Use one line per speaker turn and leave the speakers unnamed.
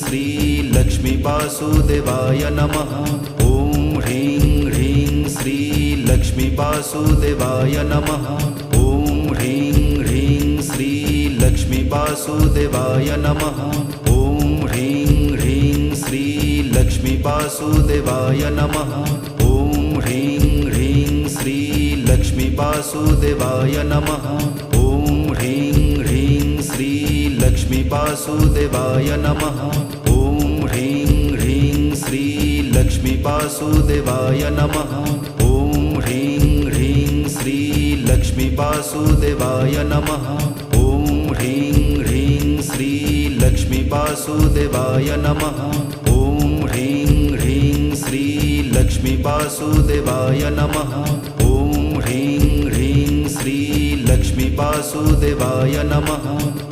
श्री लक्ष्मी वासुदेवाय नमः। ॐ ह्रीं ह्रीं श्री लक्ष्मी वासुदेवाय नमः। ॐ ह्रीं ह्रीं श्री लक्ष्मी वासुदेवाय नमः। ॐ ह्रीं ह्रीं श्री लक्ष्मी वासुदेवाय नमः। ॐ ह्रीं ह्रीं श्री लक्ष्मी वासुदेवाय नमः। ॐ ह्रीं ह्रीं श्री लक्ष्मी वासुदेवाय नमः। ॐ ह्रीं ह्रीं श्री लक्ष्मी वासुदेवाय नमः। ॐ ह्रीं ह्रीं श्री लक्ष्मी वासुदेवाय नमः। ॐ ह्रीं ह्रीं श्री लक्ष्मी वासुदेवाय नमः। ॐ ह्रीं ह्रीं श्री लक्ष्मी वासुदेवाय नमः। ॐ ह्रीं ह्रीं श्री लक्ष्मी वासुदेवाय नमः।